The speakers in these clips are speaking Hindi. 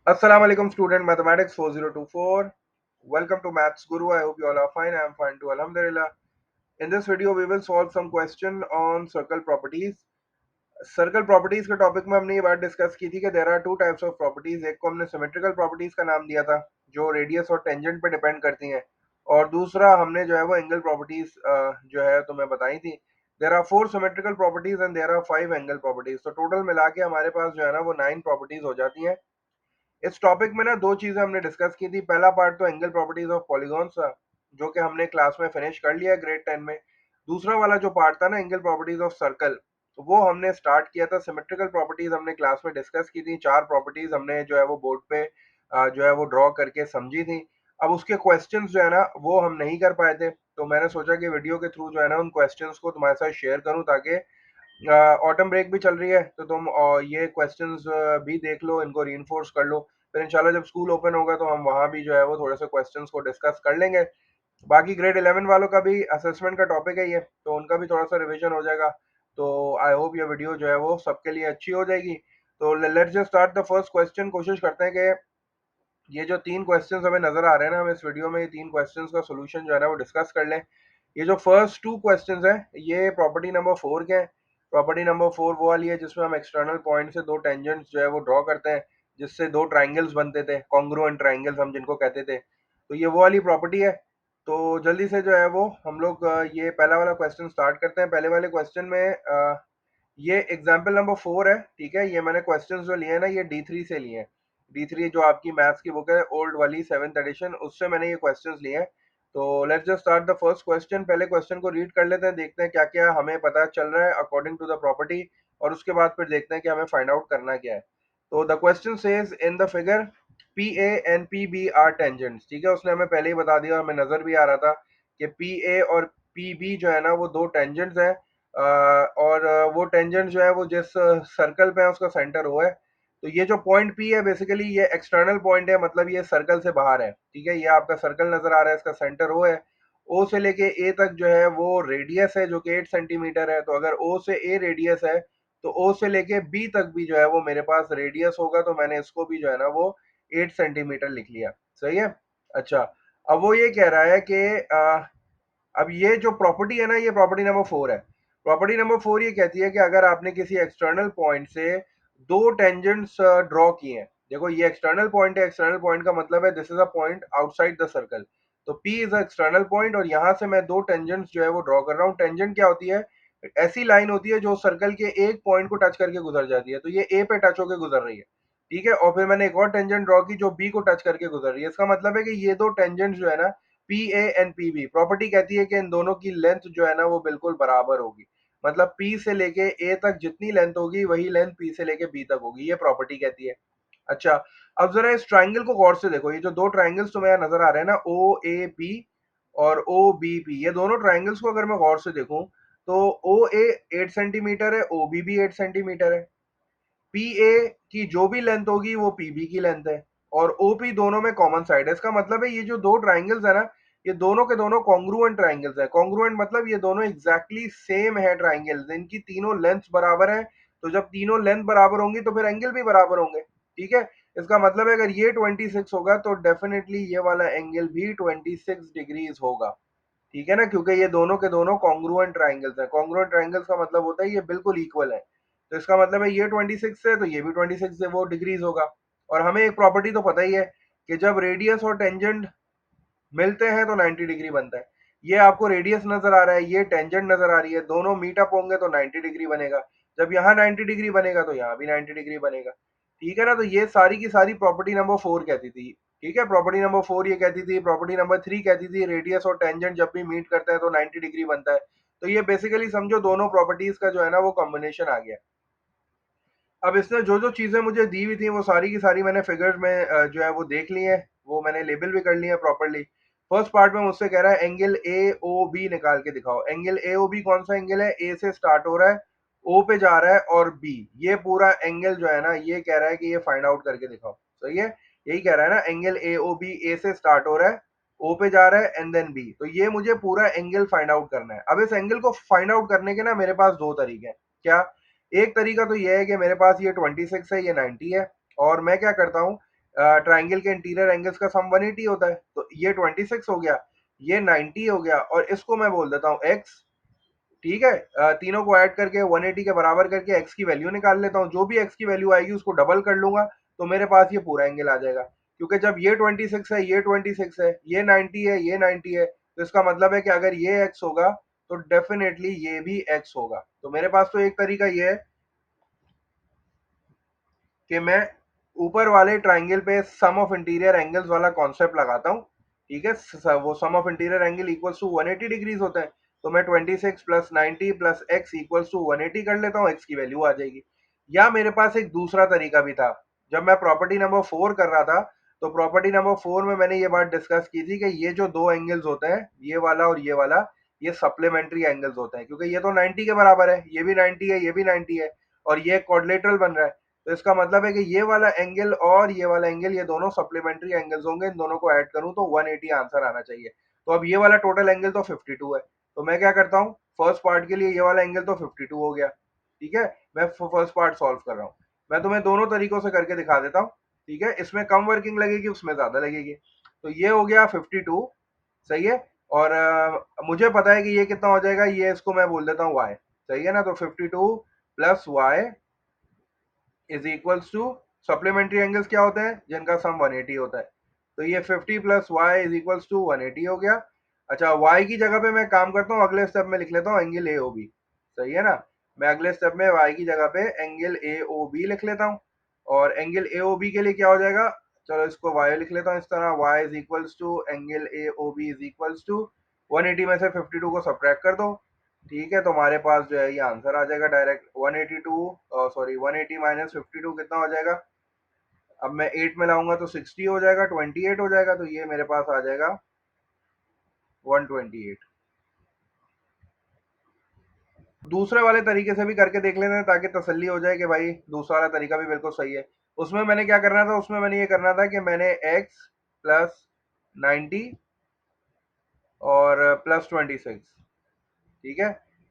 Assalamu alaikum student mathematics 4024. Welcome to Maths Guru. I hope you all are fine. I am fine too. Alhamdulillah. In this video we will solve some question on circle properties. Circle properties के टॉपिक में हमने ये बात डिस्कस की थी कि there are two types of properties. एक को हमने सिमेट्रिकल प्रॉपर्टीज का नाम दिया था जो रेडियस और टेंजेंट पे डिपेंड करती हैं, और दूसरा हमने जो है वो एंगल प्रॉपर्टीज जो है तुम्हें बताई थी। There are four symmetrical properties and there are five angle properties. तो टोटल मिला के हमारे पास जो है ना वो 9 प्रॉपर्टीज हो जाती हैं। इस टॉपिक में ना दो चीजें हमने डिस्कस की थी। पहला पार्ट तो एंगल प्रॉपर्टीज ऑफ पॉलीगॉन्स था जो कि हमने क्लास में फिनिश कर लिया ग्रेड 10 में। दूसरा वाला जो पार्ट था ना एंगल प्रॉपर्टीज ऑफ सर्कल, तो वो हमने स्टार्ट किया था। सिमेट्रिकल प्रॉपर्टीज हमने क्लास में डिस्कस की थी, चार प्रॉपर्टीज हमने जो है वो बोर्ड पे जो है वो ड्रॉ करके समझी थी। अब उसके क्वेश्चंस जो है ना वो हम नहीं कर पाए थे, तो मैंने सोचा कि वीडियो के थ्रू जो है ना उन क्वेश्चंस को तुम्हारे साथ शेयर करूं ताकि ऑटम ब्रेक भी चल रही है तो तुम ये क्वेश्चंस भी देख लो, इनको रीइंफोर्स कर लो। फिर इंशाल्लाह जब स्कूल ओपन होगा तो हम वहाँ भी जो है वो थोड़े से क्वेश्चंस को डिस्कस कर लेंगे। बाकी ग्रेड 11 वालों का भी असेसमेंट का टॉपिक है ये, तो उनका भी थोड़ा सा रिवीजन हो जाएगा। तो आई होप ये वीडियो जो है वो सबके लिए अच्छी हो जाएगी। तो let's just start the first question. कोशिश करते हैं कि ये जो तीन क्वेश्चंस हमें नजर आ रहे हैं ना, हम इस वीडियो में ये तीन क्वेश्चंस का सोल्यूशन जो है ना वो डिस्कस कर लें। ये जो फर्स्ट टू क्वेश्चंस हैं ये प्रॉपर्टी नंबर 4 के हैं। प्रॉपर्टी नंबर 4 वो वाली है जिसमें हम एक्सटर्नल पॉइंट से दो टेंजेंट्स जो है वो ड्रॉ करते हैं, जिससे दो ट्राइंगल्स बनते थे, कॉन्ग्रुएंट ट्राइंगल्स हम जिनको कहते थे। तो ये वो वाली प्रॉपर्टी है। तो जल्दी से जो है वो हम लोग ये पहला वाला क्वेश्चन स्टार्ट करते हैं। पहले वाले क्वेश्चन में ये एग्जाम्पल नंबर 4 है, ठीक है। ये मैंने क्वेश्चंस जो लिए हैं ना ये D3 से लिए हैं। D3 जो आपकी मैथ्स की बुक है ओल्ड वाली 7th एडिशन, उससे मैंने ये क्वेश्चंस लिए हैं। तो let's just start the first question. पहले क्वेश्चन को रीड कर लेते हैं, देखते हैं क्या क्या हमें पता चल रहा है अकॉर्डिंग टू द प्रॉपर्टी, और उसके बाद फिर देखते हैं कि हमें फाइंड आउट करना क्या है। तो the question says in the figure P A and P B are tangents, ठीक है। उसने हमें पहले ही बता दिया, हमें नजर भी आ रहा था कि पी ए और पी बी जो है ना वो दो टेंजेंट्स हैं। और वो टेंजेंट जो है वो जिस सर्कल पे है उसका सेंटर ओ है। तो ये जो पॉइंट पी है बेसिकली ये एक्सटर्नल पॉइंट है, मतलब ये सर्कल से बाहर है, ठीक है। ये आपका सर्कल नजर आ रहा है, इसका सेंटर ओ है। ओ से लेके ए तक जो है वो रेडियस है जो कि 8 सेंटीमीटर है। तो अगर ओ से ए रेडियस है तो ओ से लेके बी तक भी जो है वो मेरे पास रेडियस होगा, तो मैंने इसको भी जो है ना वो 8 सेंटीमीटर लिख लिया। सही है। अच्छा, अब वो ये कह रहा है कि अब ये जो प्रॉपर्टी है ना ये प्रॉपर्टी नंबर 4 है। प्रॉपर्टी नंबर 4 ये कहती है कि अगर आपने किसी एक्सटर्नल पॉइंट से दो टेंजेंट्स ड्रॉ किए हैं, देखो ये एक्सटर्नल पॉइंट है, एक्सटर्नल पॉइंट का मतलब है this is a point outside the circle. तो P is a external point और यहाँ से मैं दो टेंजेंट्स जो है वो ड्रॉ कर रहा हूँ। टेंजेंट क्या होती है? ऐसी लाइन होती है जो सर्कल के एक पॉइंट को टच करके गुजर जाती है। तो ये A पे टच होकर गुजर रही है, ठीक है। और फिर मैंने एक और टेंजेंट ड्रॉ की जो B को टच करके गुजर रही है। इसका मतलब है कि ये दो टेंजेंट्स जो है ना P A and P B, property कहती है कि इन दोनों की लेंथ जो है ना वो बिल्कुल बराबर होगी। मतलब P से लेके A तक जितनी लेंथ होगी वही लेंथ P से लेके B तक होगी, ये प्रॉपर्टी कहती है। अच्छा, अब जरा इस ट्राइंगल को गौर से देखो। ये जो दो ट्राइंगल्स तुम्हें यहाँ नजर आ रहे हैं ना, ओ ए बी और ओ बी पी, ये दोनों ट्राइंगल्स को अगर मैं गौर से देखूं तो ओ ए 8 सेंटीमीटर है, ओ बी भी 8 सेंटीमीटर है। पी ए की जो भी लेंथ होगी वो पी बी की लेंथ है, और ओ पी दोनों में कॉमन साइड है। इसका मतलब है ये जो दो ट्राइंगल्स है ना ये दोनों के दोनों कॉन्ग्रुएंट ट्राइंगल्स है। कॉन्ग्रुएंट मतलब ये दोनों एग्जैक्टली सेम है ट्राइंगल्स, इनकी तीनों लेंथ बराबर है। तो जब तीनों लेंथ बराबर होंगी तो फिर एंगल भी बराबर होंगे, ठीक है। इसका मतलब है अगर ये 26 होगा तो डेफिनेटली ये वाला एंगल भी 26 डिग्रीज होगा, ठीक है ना, क्योंकि ये दोनों के दोनों कॉन्ग्रुएंट ट्राइंगल्स हैं। कॉन्ग्रुएंट ट्राइंगल्स का मतलब होता है ये बिल्कुल इक्वल है। तो इसका मतलब है ये 26 है तो ये भी 26 से वो डिग्रीज होगा। और हमें एक प्रॉपर्टी तो पता ही है कि जब रेडियस और टेंजेंट मिलते हैं तो 90 डिग्री बनता है। ये आपको रेडियस नजर आ रहा है, ये टेंजेंट नजर आ रही है, दोनों मीटअप होंगे तो 90 डिग्री बनेगा। जब यहाँ 90 डिग्री बनेगा तो यहाँ भी 90 डिग्री बनेगा, ठीक है ना। तो ये सारी की सारी प्रॉपर्टी नंबर 4 कहती थी, ठीक है। प्रॉपर्टी नंबर 4 ये कहती थी, प्रॉपर्टी नंबर 3 कहती थी रेडियस और टेंजेंट जब भी मीट करता है तो 90 डिग्री बनता है। तो ये बेसिकली समझो दोनों प्रॉपर्टीज का जो है ना वो कॉम्बिनेशन आ गया। अब इसने जो जो चीजें मुझे दी हुई थी वो सारी की सारी मैंने फिगर्स में जो है वो देख ली है, वो मैंने लेबल भी कर ली है प्रॉपरली। फर्स्ट पार्ट में मुझसे कह रहा है एंगल ए ओ बी निकाल के दिखाओ। एंगल ए ओ बी कौन सा एंगल है? ए से स्टार्ट हो रहा है, ओ पे जा रहा है और बी, ये पूरा एंगल जो है ना ये कह रहा है कि ये फाइंड आउट करके दिखाओ। सही है, यही कह रहा है ना, एंगल ए ओ बी, ए से स्टार्ट हो रहा है, ओ पे जा रहा है एंड देन बी। तो ये मुझे पूरा एंगल फाइंड आउट करना है। अब इस एंगल को फाइंड आउट करने के ना मेरे पास दो तरीके हैं। क्या? एक तरीका तो यह है कि मेरे पास ये 26 है, ये 90 है, और मैं क्या करता हूँ ट्राइंगल के इंटीरियर एंगल्स का सम 180 होता है, तो ये 26 हो गया, ये 90 हो गया, और इसको मैं बोल देता हूँ x। ठीक है, तीनों को ऐड करके 180 के बराबर करके x की वैल्यू निकाल लेता हूँ, जो भी x की वैल्यू आएगी उसको डबल कर लूंगा, तो मेरे पास ये पूरा एंगल आ जाएगा। क्योंकि जब ये 26 है, ये 26 है, ये 90 है, ये 90 है, तो इसका मतलब है कि अगर ये x होगा तो डेफिनेटली ये भी x होगा। तो मेरे पास तो एक तरीका ये है कि मैं ऊपर वाले ट्राइंगल पे सम ऑफ इंटीरियर एंगल्स वाला कॉन्सेप्ट लगाता हूँ। ठीक है, वो sum of interior angle equals to 180 degrees होता है, तो मैं 26 plus 90 plus x equals to 180 कर लेता हूँ, एक्स की वैल्यू आ जाएगी। या मेरे पास एक दूसरा तरीका भी था, जब मैं प्रॉपर्टी नंबर 4 कर रहा था, तो प्रॉपर्टी नंबर 4 में मैंने ये बात डिस्कस की थी कि ये जो दो एंगल्स होते हैं, ये वाला और ये वाला, ये सप्लीमेंट्री एंगल्स होते हैं, क्योंकि ये तो 90 के बराबर है, ये भी 90 है, ये भी 90 है, और ये क्वाड्रिलेटरल बन रहा है। तो इसका मतलब है कि ये वाला एंगल और ये वाला एंगल, ये दोनों सप्लीमेंट्री एंगल्स होंगे, इन दोनों को ऐड करूं तो 180 आंसर आना चाहिए। तो अब ये वाला टोटल एंगल तो 52 है, तो मैं क्या करता हूँ, फर्स्ट पार्ट के लिए ये वाला एंगल तो 52 हो गया। ठीक है, मैं फर्स्ट पार्ट सॉल्व कर रहा हूँ, मैं तुम्हें दोनों तरीकों से करके दिखा देता हूँ। ठीक है, इसमें कम वर्किंग लगेगी, उसमें ज्यादा लगेगी। तो ये हो गया 52, सही है। और मुझे पता है कि ये कितना हो जाएगा, ये इसको मैं बोल देता हूँ y, सही है ना। तो 52 plus y is equals to, supplementary angles क्या होते हैं, जिनका सम 180 होता है, तो ये 50 plus y is equals to 180 हो गया। अच्छा, y की जगह पे मैं काम करता हूँ, अगले स्टेप में लिख लेता हूँ एंगल ए ओ बी, सही है ना। मैं अगले स्टेप में y की जगह पे एंगल ए ओ बी लिख लेता हूँ, और एंगल ए ओ बी के लिए क्या हो जाएगा, चलो इसको y लिख लेता हूँ इस तरह, y is equals to angle A O B is equals to 180 में से 52 को सब्ट्रैक्ट कर दो। ठीक है, तो हमारे पास जो है ये आंसर आ जाएगा डायरेक्ट 182, सॉरी 180 माइनस 52 कितना हो जाएगा, अब मैं 8 में लाऊंगा तो 60 हो जाएगा, 28 हो जाएगा, तो ये मेरे पास आ जाएगा 128। दूसरे वाले तरीके से भी करके देख लेते हैं ताकि तसल्ली हो जाए कि भाई दूसरा वाला तरीका भी बिल्कुल सही है। उसमें मैंने क्या करना था, उसमें मैंने ये करना था कि मैंने x प्लस 90 और प्लस 26, ठीक है,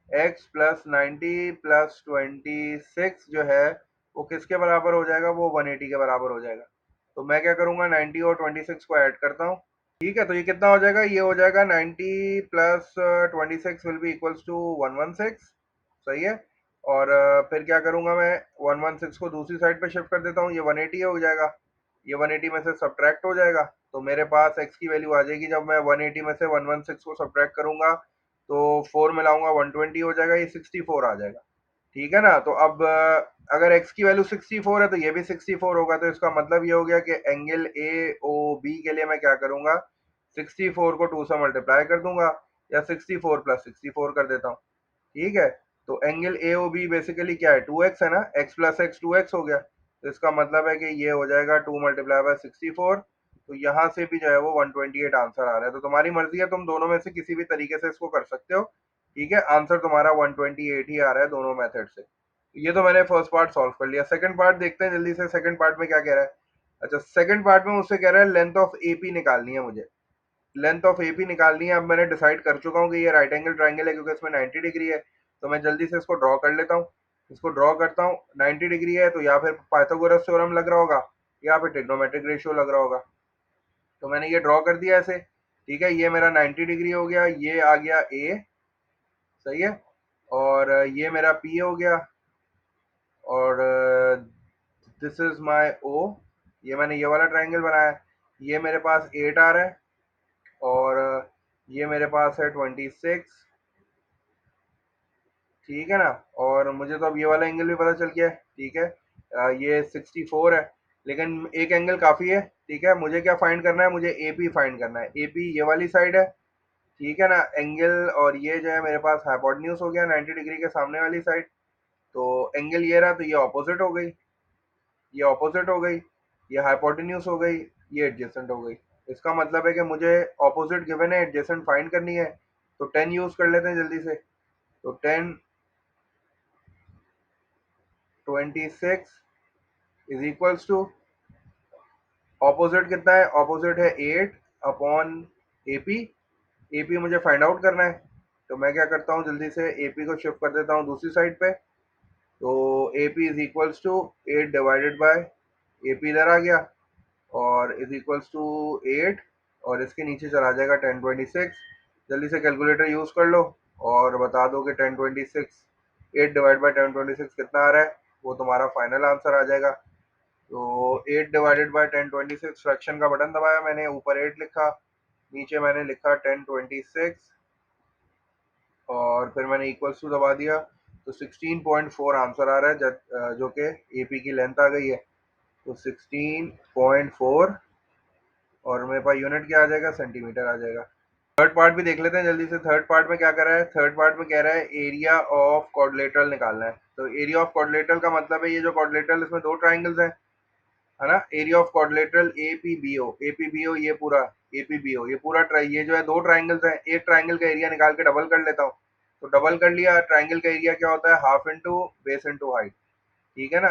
x प्लस 90 प्लस 26 जो है वो किसके बराबर हो जाएगा, वो 180 के बराबर हो जाएगा। तो मैं क्या करूंगा, 90 और 26 को ऐड करता हूँ। ठीक है, तो ये कितना हो जाएगा, ये हो जाएगा 90 plus 26 will be equals to 116, सही है। और फिर क्या करूंगा मैं, 116 को दूसरी साइड पे शिफ्ट कर देता हूँ, ये 180 हो जाएगा, ये 180 में से सब्ट्रैक्ट हो जाएगा, तो मेरे पास x की वैल्यू आ जाएगी, जब मैं 180 में से 116 को सब्ट्रैक्ट करूंगा तो 4 मिलाऊंगा 120 हो जाएगा, ये 64 आ जाएगा। ठीक है ना। तो अब अगर x की वैल्यू 64 है तो ये भी 64 होगा, तो इसका मतलब ये हो गया कि एंगल ए ओ बी के लिए मैं क्या करूंगा, 64 को 2 से मल्टीप्लाई कर दूंगा, या 64 प्लस 64 कर देता हूँ। ठीक है, तो angle A O B basically क्या है, 2x है ना, x प्लस एक्स 2x हो गया, तो इसका मतलब है कि ये हो जाएगा 2 मल्टीप्लाई बाय 64, तो यहाँ से भी जो है वो 128 आंसर आ रहा है। तो तुम्हारी मर्जी है, तुम दोनों में से किसी भी तरीके से इसको कर सकते हो। ठीक है, आंसर तुम्हारा 128 ही आ रहा है दोनों मेथड से। ये तो मैंने फर्स्ट पार्ट सॉल्व कर लिया, सेकंड पार्ट देखते हैं जल्दी से, सेकंड पार्ट में क्या कह रहा है। अच्छा, सेकंड पार्ट में मुझसे कह रहा है लेंथ ऑफ एपी निकालनी है मुझे, लेंथ ऑफ एपी निकालनी है। अब मैंने डिसाइड कर चुका हूँ कि ये राइट एंगल ट्राइंगल है, क्योंकि इसमें 90 डिग्री है, तो मैं जल्दी से इसको ड्रॉ कर लेता हूँ। इसको ड्रॉ करता हूँ, 90 डिग्री है तो या फिर पाइथागोरस थ्योरम लग रहा होगा, या फिर ट्रिग्नोमेट्रिक रेशियो लग रहा होगा। तो मैंने ये ड्रॉ कर दिया ऐसे। ठीक है, ये मेरा 90 डिग्री हो गया, ये आ गया ए, सही है, और ये मेरा पी हो गया, और दिस इज माय ओ, ये मैंने ये वाला ट्राइंगल बनाया, ये मेरे पास 8 आ रहा है, और ये मेरे पास है 26। ठीक है ना, और मुझे तो अब ये वाला एंगल भी पता चल गया है। ठीक है, ये 64 है, लेकिन एक एंगल काफ़ी है। ठीक है, मुझे क्या फाइंड करना है, मुझे ए पी फाइंड करना है, ए पी ये वाली साइड है। ठीक है ना, एंगल, और ये जो है मेरे पास हाइपोटेन्यूज हो गया 90 डिग्री के सामने वाली साइड, तो एंगल ये रहा, तो ये ऑपोजिट हो गई, ये ऑपोजिट हो गई, ये हाइपोटेन्यूज हो गई, ये एडजेसेंट हो गई। इसका मतलब है कि मुझे ऑपोजिट गिवन है, एडजेसेंट फाइंड करनी है, तो 10 यूज कर लेते हैं जल्दी से। तो 10 26 इज इक्वल्स टू, ऑपोजिट कितना है, ऑपोजिट है 8 अपॉन एपी, एपी मुझे फाइंड आउट करना है, तो मैं क्या करता हूँ, जल्दी से एपी को शिफ्ट कर देता हूँ दूसरी साइड पे। तो AP is equals to 8 divided by, AP इधर आ गया, और इज इक्वल्स टू 8, और इसके नीचे चला जाएगा 1026। जल्दी से कैलकुलेटर यूज़ कर लो और बता दो कि 1026, 8 डिवाइड बाई 1026 कितना आ रहा है, वो तुम्हारा फाइनल आंसर आ जाएगा। तो 8 डिवाइडेड बाई 1026, फ्रैक्शन का बटन दबाया मैंने, ऊपर 8 लिखा, नीचे मैंने लिखा 1026, और फिर मैंने इक्वल्स टू दबा दिया। तो 16.4 आंसर आ रहा है, जो कि एपी की लेंथ आ गई है। तो 16.4, और मेरे पास यूनिट क्या आ जाएगा, सेंटीमीटर आ जाएगा। थर्ड पार्ट भी देख लेते हैं जल्दी से। थर्ड पार्ट में क्या कर रहा है, थर्ड पार्ट में कह रहा है एरिया ऑफ क्वाड्रिलेटरल निकालना है। तो एरिया ऑफ क्वाड्रिलेटरल का मतलब है, ये जो क्वाड्रिलेटरल, इसमें दो ट्राइंगल्स हैं, है ना। Area of quadrilateral A P B O, ये पूरा ए पी बी ओ, ये पूरा ये जो है दो ट्राइंगल्स हैं, एक ट्राइंगल का एरिया निकाल के डबल कर लेता हूँ। तो डबल कर लिया, ट्राइंगल का एरिया क्या होता है, half into base into height, ठीक है ना।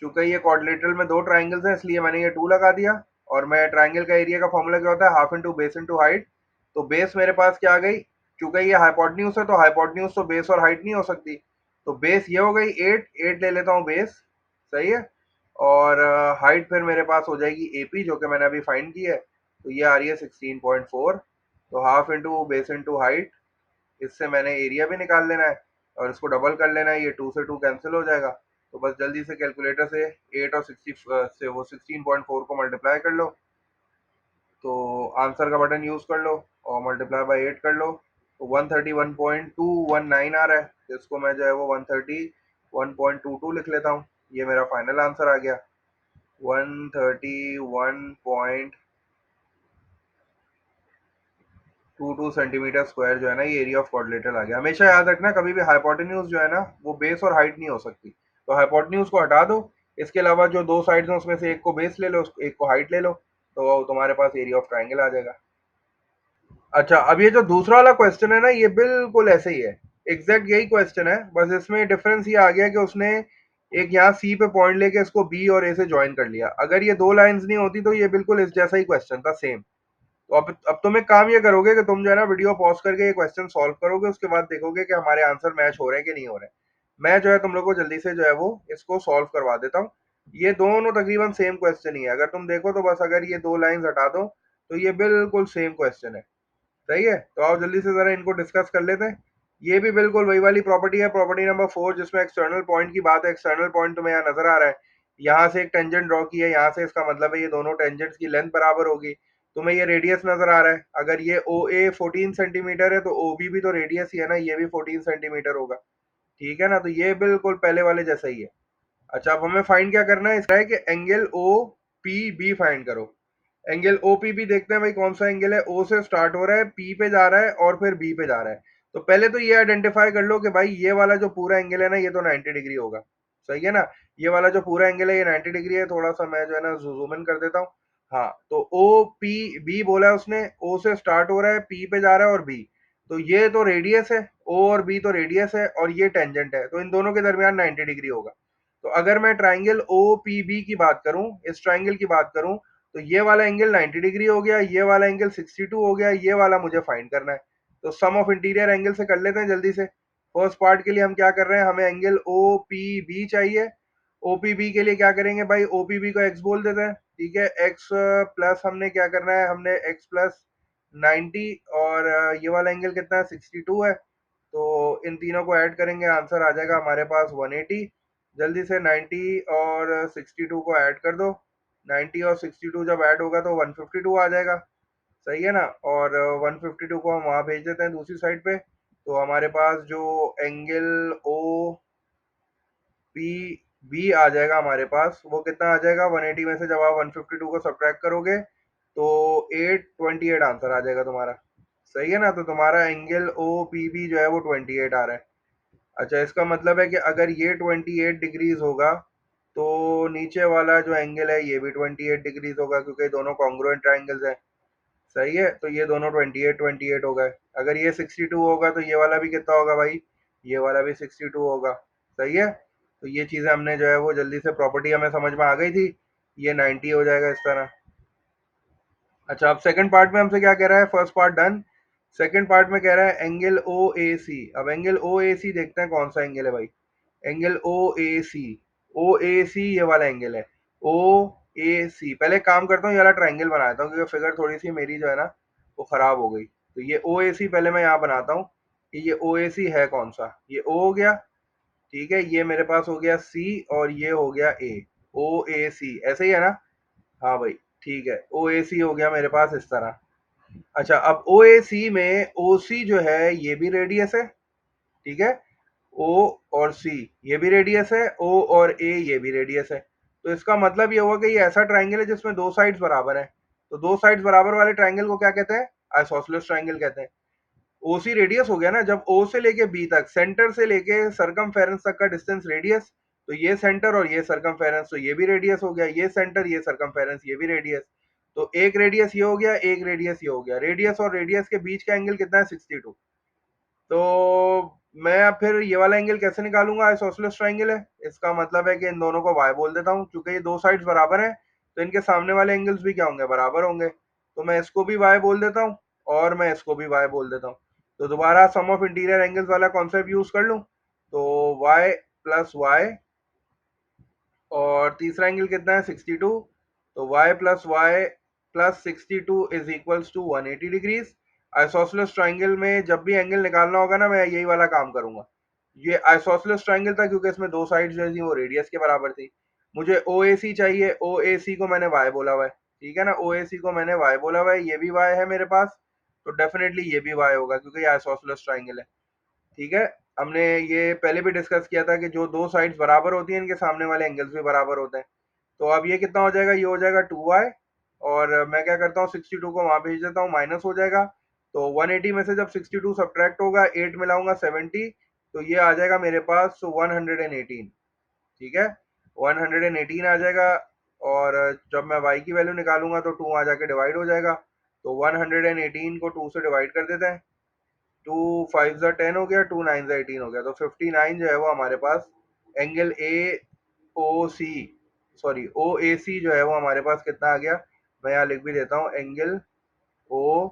चूंकि ये क्वाड्रिलेटरल में दो ट्राइंगल्स हैं, इसलिए मैंने ये 2 लगा दिया। और मैं ट्राइंगल का एरिया का फॉर्मूला क्या होता है, half into base into height. तो बेस मेरे पास क्या आ गई, चूंकि ये हाइपोटेन्यूज है तो हाइपोटेन्यूज तो बेस और हाइट नहीं हो सकती, तो बेस ये हो गई 8, 8 ले लेता हूँ बेस, सही है। और हाइट फिर मेरे पास हो जाएगी एपी, जो कि मैंने अभी फाइंड की है, तो ये आ रही है 16.4। तो half into base into height, इससे मैंने एरिया भी निकाल लेना है, और इसको डबल कर लेना है, ये 2 से 2 कैंसिल हो जाएगा। तो बस जल्दी से कैलकुलेटर से 8 और 60 से वो 16.4 को मल्टीप्लाई कर लो, तो आंसर का बटन यूज कर लो और मल्टीप्लाई बाय 8 कर लो। तो 131.219 आ रहा है, जिसको मैं जो है वो 131.22 लिख लेता हूँ। ये मेरा फाइनल आंसर आ गया, 131.22 सेंटीमीटर स्क्वायर जो है ना, ये एरिया ऑफ क्वाड्रिलेटरल आ गया। हमेशा याद रखना, कभी भी हाइपोटेन्यूज जो है ना, वो बेस और हाइट नहीं हो सकती। तो हाइपोटेन्यूज को हटा दो, इसके अलावा जो दो साइड्स हैं उसमें से एक को बेस ले लो, एक को हाइट ले लो, तो तुम्हारे पास एरिया ऑफ ट्राइंगल आ जाएगा। अच्छा, अब ये जो दूसरा वाला क्वेश्चन है ना, ये बिल्कुल ऐसे ही है, एग्जैक्ट यही क्वेश्चन है, बस इसमें डिफरेंस ये आ गया कि उसने एक यहाँ सी पे पॉइंट लेके इसको बी और ए से ज्वाइन कर लिया। अगर ये दो लाइंस नहीं होती तो ये बिल्कुल इस जैसा ही क्वेश्चन था, सेम। तो अब तुम एक काम ये करोगे कि तुम जो है ना वीडियो पॉज करके ये क्वेश्चन सॉल्व करोगे, उसके बाद देखोगे कि हमारे आंसर मैच हो रहे हैं कि नहीं हो रहे। मैं जो है तुम लोग को जल्दी से जो है वो इसको सॉल्व करवा देता हूँ। ये दोनों तकरीबन सेम क्वेश्चन ही है, अगर तुम देखो तो बस अगर ये दो लाइंस हटा दो तो ये बिल्कुल सेम क्वेश्चन है, सही है। तो आओ जल्दी से जरा इनको डिस्कस कर लेते हैं। ये भी बिल्कुल वही वाली प्रॉपर्टी है, प्रॉपर्टी नंबर 4, जिसमें एक्सटर्नल पॉइंट की बात है। एक्सटर्नल पॉइंट तुम्हें यहाँ नजर आ रहा है, यहाँ से एक टेंजेंट ड्रॉ की है यहाँ से, इसका मतलब है ये दोनों टेंजेंट्स की लेंथ बराबर होगी। तुम्हें ये रेडियस नजर आ रहा है, अगर ये ओ ए 14 सेंटीमीटर है तो ओ बी भी तो रेडियस ही है ना, ये भी 14 सेंटीमीटर होगा, ठीक है ना। तो ये बिल्कुल पहले वाले जैसा ही है। अच्छा, अब हमें फाइंड क्या करना है, इसका है कि angle O P B find करो। एंगल OPB देखते हैं भाई, कौन सा एंगल है, O से स्टार्ट हो रहा है, P पे जा रहा है और फिर B पे जा रहा है। तो पहले तो ये आइडेंटिफाई कर लो कि भाई ये वाला जो पूरा एंगल है ना, ये तो 90 डिग्री होगा, सही है ना। ये वाला जो पूरा एंगल है ये 90 डिग्री है। थोड़ा सा मैं जो है ना जूम इन कर देता हूँ। हाँ, तो OPB बोला है उसने, O से स्टार्ट हो रहा है, P पे जा रहा है और B, तो ये तो रेडियस है, O और B तो रेडियस है और ये टेंजेंट है, तो इन दोनों के दरमियान 90 डिग्री होगा। तो अगर मैं ट्राइंगल OPB की बात करूं, इस ट्राइंगल की बात करूं, तो ये वाला एंगल 90 डिग्री हो गया, ये वाला एंगल 62 हो गया, ये वाला मुझे फाइंड करना है। तो सम ऑफ इंटीरियर एंगल से कर लेते हैं जल्दी से। फर्स्ट पार्ट के लिए हम क्या कर रहे हैं, हमें एंगल OPB चाहिए। OPB के लिए क्या करेंगे भाई, OPB को x बोल देते हैं, ठीक है। x प्लस हमने क्या करना है, हमने x प्लस 90, और ये वाला एंगल कितना है, 62 है। तो इन तीनों को ऐड करेंगे, आंसर आ जाएगा हमारे पास 180। जल्दी से 90 और 62 को ऐड कर दो, 90 और 62 जब ऐड होगा तो 152 आ जाएगा, सही है ना। और 152 को हम वहाँ भेज देते हैं दूसरी साइड पे। तो हमारे पास जो एंगल ओ पी बी आ जाएगा हमारे पास, वो कितना आ जाएगा, 180 में से जब आप 152 को सब्ट्रैक्ट करोगे तो 828 आंसर आ जाएगा तुम्हारा, सही है ना। तो तुम्हारा एंगल ओ पी बी जो है वो 28 आ रहा है। अच्छा, इसका मतलब है कि अगर ये 28 डिग्रीज होगा तो नीचे वाला जो एंगल है ये भी 28 डिग्रीज होगा, क्योंकि दोनों कॉन्ग्रुएंट ट्राइंगल्स हैं, सही है। तो ये दोनों 28 हो गए। अगर ये 62 होगा तो ये वाला भी कितना होगा भाई, ये वाला भी 62 होगा, सही है। तो ये चीजें हमने जो है वो जल्दी से, प्रॉपर्टी हमें समझ में आ गई थी, ये 90 हो जाएगा इस तरह। अच्छा, अब सेकंड पार्ट में हमसे क्या कह रहा है, first part done. Second part में कह रहा है एंगल ओ ए सी। अब एंगल ओ ए सी देखते हैं कौन सा एंगल है भाई। एंगल ओ ए सी, ओ ए सी ये वाला एंगल है, ओ ए सी, पहले एक काम करता हूँ, ये वाला ट्रायंगल बनाता हूँ क्योंकि फिगर थोड़ी सी मेरी जो है ना वो खराब हो गई। तो ये ओ ए सी पहले मैं यहाँ बनाता हूँ कि ये ओ ए सी है कौन सा, ये ओ हो गया, ठीक है, ये मेरे पास हो गया सी और ये हो गया ए, ओ ए सी ऐसे ही है ना। हाँ भाई, ठीक है, ओ ए सी हो गया मेरे पास इस तरह। अच्छा, अब ओ ए सी में ओ सी जो है ये भी रेडियस है, ठीक है, ओ और सी ये भी रेडियस है, ओ और ए ये भी रेडियस है। तो इसका मतलब ये हुआ कि ये ऐसा ट्रायंगल है जिसमें दो साइड्स बराबर है। तो दो साइड्स बराबर वाले ट्रायंगल को क्या कहते हैं? आइसोसेलेस ट्रायंगल कहते हैं। ओसी रेडियस हो गया ना, जब ओ से लेके बी तक, सेंटर से लेके सरकमफेरेंस तक का डिस्टेंस रेडियस, तो ये सेंटर और ये सरकमफेरेंस, तो ये भी रेडियस हो गया, ये सेंटर ये सरकमफेरेंस ये भी रेडियस। तो एक रेडियस ये हो गया, एक रेडियस ये हो गया, रेडियस और रेडियस के बीच का एंगल कितना है? 62। तो मैं अब फिर ये वाला एंगल कैसे निकालूंगा? आइसोसेलेस ट्रायंगल है, इसका मतलब है कि इन दोनों को y बोल देता हूँ, क्योंकि ये दो साइड्स बराबर हैं तो इनके सामने वाले एंगल्स भी क्या होंगे? बराबर होंगे। तो मैं इसको भी y बोल देता हूँ और मैं इसको भी y बोल देता हूँ। तो दोबारा सम ऑफ इंटीरियर एंगल्स वाला कॉन्सेप्ट यूज कर लूँ, तो y प्लस वाई, और तीसरा एंगल कितना है? 62। तो y plus y plus 62 is equals to 180 degrees. Isosceles triangle में जब भी एंगल निकालना होगा ना, मैं यही वाला काम करूंगा। ये आइसोसेलेस ट्रायंगल था क्योंकि इसमें दो साइड्स जो थी वो रेडियस के बराबर थी। मुझे ओ ए सी चाहिए, ओ ए सी को मैंने y बोला हुआ है, ठीक है ना, ओ ए सी को मैंने y बोला हुआ है, ये भी y है मेरे पास, तो डेफिनेटली ये भी y होगा क्योंकि ये आइसोसेलेस ट्रायंगल है। ठीक है, हमने ये पहले भी डिस्कस किया था कि जो दो साइड्स बराबर होती हैं इनके सामने वाले एंगल्स भी बराबर होते हैं। तो अब ये कितना हो जाएगा? ये हो जाएगा 2y, और मैं क्या करता हूँ 62 को वहां भेज देता हूँ, माइनस हो जाएगा। तो 180 में से जब 62 सब्ट्रैक्ट होगा, 8 मिलाऊंगा 70, तो ये आ जाएगा मेरे पास 118, ठीक है, 118 आ जाएगा। और जब मैं y की वैल्यू निकालूंगा तो 2 आ जाके डिवाइड हो जाएगा। तो 118 को 2 से डिवाइड कर देते हैं, 2 5 ज़ा 10 हो गया, 2 9 ज़ा 18 हो गया, तो 59 जो है वो हमारे पास angle A O C, sorry ओ ए सी जो है वो हमारे पास कितना आ गया? मैं यहाँ लिख भी देता हूँ, एंगल ओ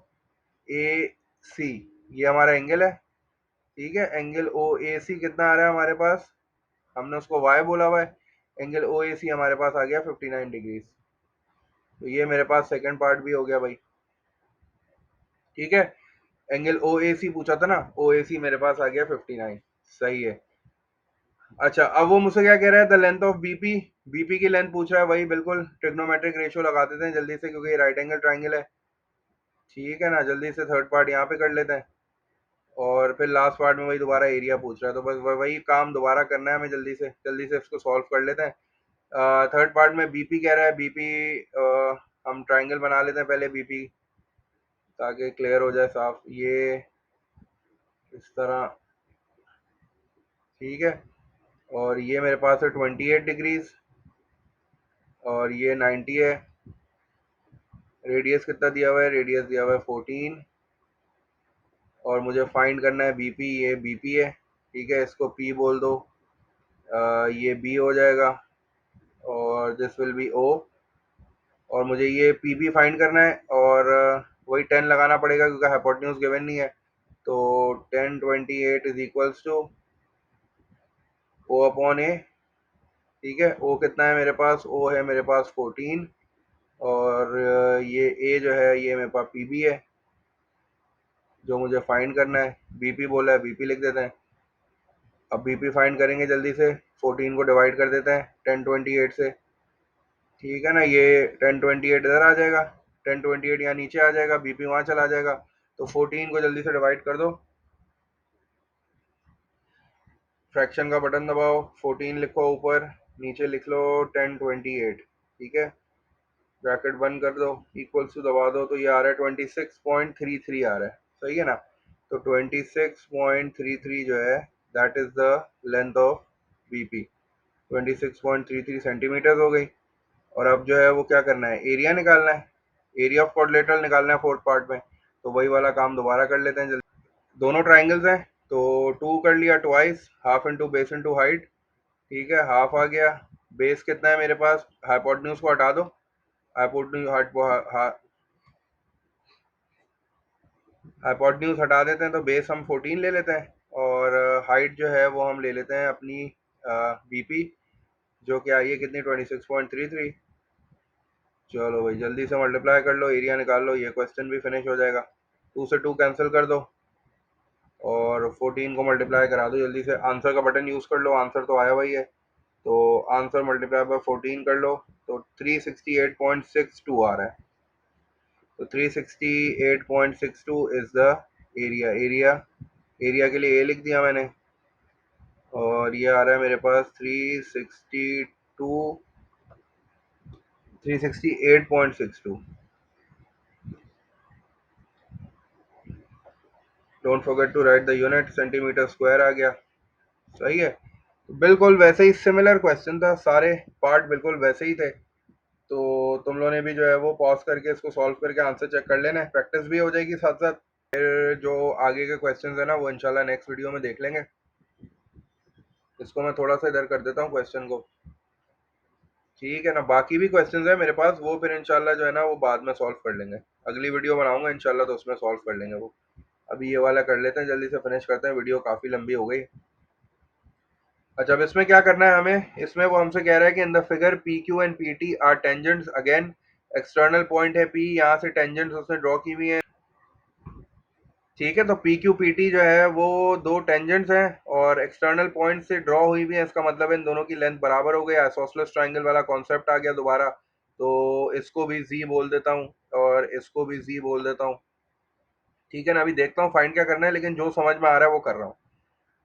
ए सी, ये हमारा एंगल है, ठीक है, एंगल ओ ए सी कितना आ रहा है हमारे पास? हमने उसको y बोला हुआ है, एंगल ओ ए सी हमारे पास आ गया 59 डिग्रीज। तो ये मेरे पास सेकंड पार्ट भी हो गया भाई, ठीक है, एंगल ओ ए सी पूछा था ना, ओ ए सी मेरे पास आ गया 59, सही है। अच्छा, अब वो मुझसे क्या कह रहा है? The length of BP, BP की लेंथ पूछ रहा है, वही बिल्कुल ट्रिग्नोमेट्रिक रेशियो लगा देते हैं जल्दी से क्योंकि ये राइट एंगल ट्रायंगल है, ठीक है ना, जल्दी से थर्ड पार्ट यहाँ पे कर लेते हैं। और फिर लास्ट पार्ट में वही दोबारा एरिया पूछ रहा है, तो बस वही काम दोबारा करना है हमें, जल्दी से इसको सॉल्व कर लेते हैं। थर्ड पार्ट में बीपी कह रहा है, बीपी हम ट्रायंगल बना लेते हैं पहले बीपी, ताकि क्लियर हो जाए साफ, ये इस तरह, ठीक है, और ये मेरे पास है 28 डिग्रीज, और ये 90 है। रेडियस कितना दिया हुआ है? रेडियस दिया हुआ है 14, और मुझे फाइंड करना है बीपी, ये बीपी है, ठीक है, इसको पी बोल दो, ये बी हो जाएगा, और दिस विल बी ओ, और मुझे ये पी भी फाइंड करना है, और वही 10 लगाना पड़ेगा क्योंकि हाइपोटेन्यूज गिवन नहीं है। तो 1028 is equals to o upon a, ठीक है, ओ कितना है मेरे पास? ओ है मेरे पास 14, और ये ए जो है ये मेरे पास पी बी है जो मुझे फाइंड करना है, बीपी बोला है, बीपी लिख देते हैं। अब बीपी फाइंड करेंगे जल्दी से, 14 को डिवाइड कर देते हैं 1028 से, ठीक है ना, ये 1028 इधर आ जाएगा, 1028 यहाँ नीचे आ जाएगा, बीपी वहाँ चला जाएगा। तो 14 को जल्दी से डिवाइड कर दो, फ्रैक्शन का बटन दबाओ, 14 लिखो ऊपर, नीचे लिख लो 1028, ठीक है, ब्रैकेट बंद कर दो, इक्वल्स टू दबा दो, तो ये आ रहा है 26.33 आ रहा है, सही है ना। तो 26.33 जो है that is the length of BP, 26.33 centimetre हो गई। और अब जो है वो क्या करना है? एरिया निकालना है, एरिया ऑफ क्वाड्रिलेटरल निकालना है फोर्थ पार्ट में। तो वही वाला काम दोबारा कर लेते हैं जल्दी। दोनों ट्राइंगल्स हैं तो 2 कर लिया twice, half into base into height, ठीक है, हाफ आ गया। बेस कितना है मेरे पास? हाइपोटेन्यूज को हटा दो, हाइपोटेन्यूज हाइपोटेन्यूज हटा देते हैं तो बेस हम 14 ले लेते हैं, और हाइट जो है वो हम ले लेते हैं अपनी बीपी, जो कि आई है कितनी? 26.33, चलो भाई जल्दी से मल्टीप्लाई कर लो, एरिया निकाल लो, ये क्वेश्चन भी फिनिश हो जाएगा। 2 से 2 कैंसिल कर दो और 14 को मल्टीप्लाई करा दो जल्दी से। आंसर का बटन यूज़ कर लो, आंसर तो आया हुआ ही है। तो आंसर मल्टीप्लाई बाय 14 कर लो तो 368.62 आ रहा है। तो 368.62 इज द एरिया। एरिया के लिए ए लिख दिया मैंने, और ये आ रहा है मेरे पास 368.62। Don't forget to write the unit, centimetre square आ गया। सही है। तो बिल्कुल वैसे ही सिमिलर क्वेश्चन था, सारे पार्ट बिल्कुल वैसे ही थे। तो तुम लोगों ने भी जो है वो पॉज करके इसको सॉल्व करके आंसर चेक कर लेना है, प्रैक्टिस भी हो जाएगी साथ साथ। फिर जो आगे के क्वेश्चंस है ना वो इंशाल्लाह नेक्स्ट वीडियो में देख लेंगे। इसको मैं थोड़ा सा इधर कर देता हूँ क्वेश्चन को, ठीक है ना। बाकी भी क्वेश्चंस है मेरे पास, वो फिर इंशाल्लाह जो है ना वो बाद में सॉल्व कर लेंगे। अगली वीडियो बनाऊंगा इंशाल्लाह तो उसमें सॉल्व कर लेंगे वो। अभी ये वाला कर लेते हैं, जल्दी से फिनिश करते हैं, वीडियो काफ़ी लंबी हो गई। अच्छा अब इसमें क्या करना है हमें, इसमें वो हमसे कह रहा है कि इन the figure P Q and P T R tangents, again external point है पी, यहाँ से टेंजेंट्स उसने ड्रॉ की हुई है। ठीक है, तो पी क्यू पी टी जो है वो दो टेंजेंट्स हैं और एक्सटर्नल पॉइंट से ड्रॉ हुई हुई है। इसका मतलब है इन दोनों की लेंथ बराबर हो गई, आइसोसेलेस ट्रायंगल वाला कॉन्सेप्ट आ गया दोबारा। तो इसको भी जी बोल देता हूँ और इसको भी जी बोल देता हूँ। ठीक है ना, अभी देखता हूँ फाइंड क्या करना है, लेकिन जो समझ में आ रहा है वो कर रहा हूँ।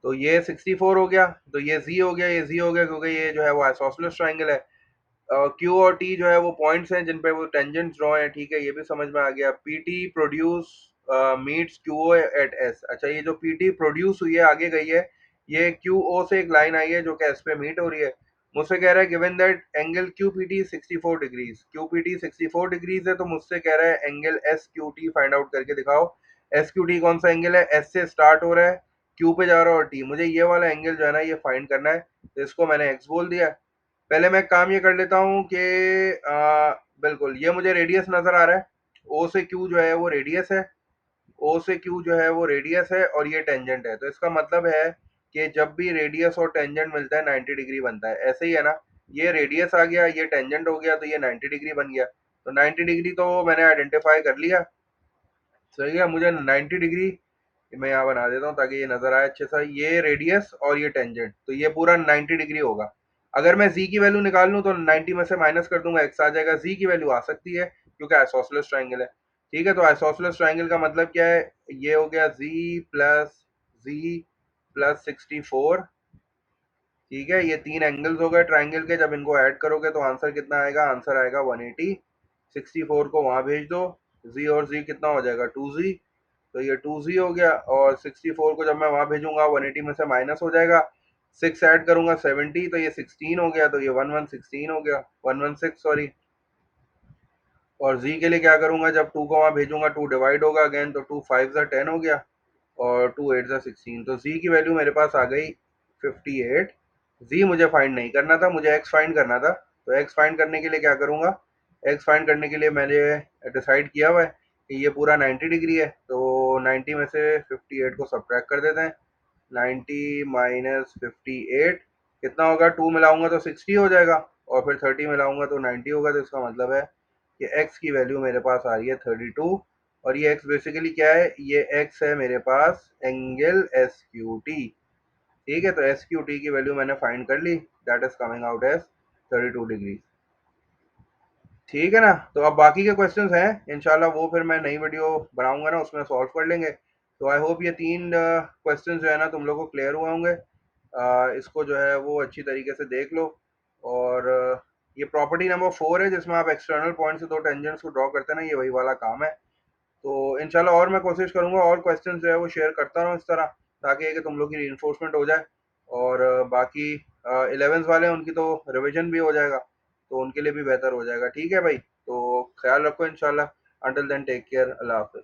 तो ये 64 हो गया, तो ये जी हो गया, ये जी हो गया, क्योंकि ये जो है वो आइसोसेलेस ट्रायंगल है। क्यू और टी जो है वो पॉइंट्स हैं जिन पे वो टेंजेंट्स ड्रॉ हैं। ठीक है, ये भी समझ में आ गया। P T produce meets Q O at S. अच्छा, ये जो पी टी प्रोड्यूस हुई है आगे गई है, ये क्यू ओ से एक लाइन आई है जो कि एस पे मीट हो रही है। मुझसे कह रहा है given that angle Q P T 64 degrees, Q P T 64 degrees है, तो मुझसे कह रहा है angle S Q T find out करके दिखाओ। एस क्यू टी कौन सा एंगल है, एस से स्टार्ट हो रहा है, क्यू पे जा रहा है और टी, मुझे ये वाला एंगल जो है ना ये फाइंड करना है। तो इसको मैंने एक्स बोल दिया। पहले मैं काम ये कर लेता हूँ कि बिल्कुल ये मुझे रेडियस नजर आ रहा है, ओ से क्यू जो है वो रेडियस है, ओ से क्यू जो है वो रेडियस है और ये टेंजेंट है। तो इसका मतलब है कि जब भी रेडियस और टेंजेंट मिलता है 90 डिग्री बनता है, ऐसे ही है ना। ये रेडियस आ गया, ये टेंजेंट हो गया, तो ये 90 डिग्री बन गया। तो 90 डिग्री तो मैंने आइडेंटिफाई कर लिया। सही है, मुझे 90 डिग्री मैं यहाँ बना देता हूँ ताकि ये नजर आए अच्छे से, ये रेडियस और ये टेंजेंट, तो ये पूरा 90 डिग्री होगा। अगर मैं z की वैल्यू निकाल लूँ तो 90 में से माइनस कर दूंगा, x आ जाएगा। z की वैल्यू आ सकती है क्योंकि आइसोसेलेस ट्रायंगल है। ठीक है, तो आइसोसेलेस ट्रायंगल का मतलब क्या है, ये हो गया z+z+64। ठीक है, ये तीन एंगल्स हो गए ट्रायंगल के, जब इनको ऐड करोगे तो आंसर कितना आएगा, आंसर आएगा 180। 64 को वहां भेज दो, z और z कितना हो जाएगा 2z, तो ये 2z हो गया। और 64 को जब मैं वहां भेजूंगा 180 में से माइनस हो जाएगा, 6 ऐड करूंगा 70, तो ये 16 हो गया, तो ये 1116 हो गया, 116 सॉरी। और z के लिए क्या करूंगा, जब 2 को वहां भेजूंगा 2 डिवाइड होगा अगेन, तो 2 5 10 हो गया और 2 8 16, तो z की वैल्यू मेरे पास आ गई 58। z मुझे फाइंड नहीं करना था, मुझे x फाइंड करना था। तो x फाइंड करने के लिए क्या करूंगा, x फाइंड करने के लिए मैंने डिसाइड किया हुआ है कि ये पूरा 90 डिग्री है, तो 90 में से 58 को सब्ट्रैक्ट कर देते हैं। 90 माइनस 58 कितना होगा, 2 मिलाऊंगा तो 60 हो जाएगा और फिर 30 मिलाऊंगा तो 90 होगा। तो इसका मतलब है कि x की वैल्यू मेरे पास आ रही है 32। और ये x बेसिकली क्या है, ये x है मेरे पास एंगल एस क्यू टी। ठीक है, तो एस क्यू टी की वैल्यू मैंने फाइंड कर ली, that is coming out as 32 degree. ठीक है ना, तो अब बाकी के क्वेश्चंस हैं इंशाल्लाह वो फिर मैं नई वीडियो बनाऊंगा ना उसमें सॉल्व कर लेंगे। तो आई होप ये तीन क्वेश्चंस जो है ना तुम लोगों को क्लियर हुए होंगे। इसको जो है वो अच्छी तरीके से देख लो। और ये प्रॉपर्टी नंबर 4 है जिसमें आप एक्सटर्नल पॉइंट से दो टेंजेंट्स को ड्रॉ करते हैं ना, ये वही वाला काम है। तो इंशाल्लाह और मैं कोशिश करूंगा और क्वेश्चन जो है वो शेयर करता रहूँ इस तरह, ताकि ये कि तुम लोग की रीइंफोर्समेंट हो जाए। और बाकी 11th वाले हैं उनकी तो रिवीजन भी हो जाएगा, तो उनके लिए भी बेहतर हो जाएगा। ठीक है भाई, तो ख्याल रखो इंशाल्लाह। अंटिल देन टेक केयर, अल्लाह हाफिज।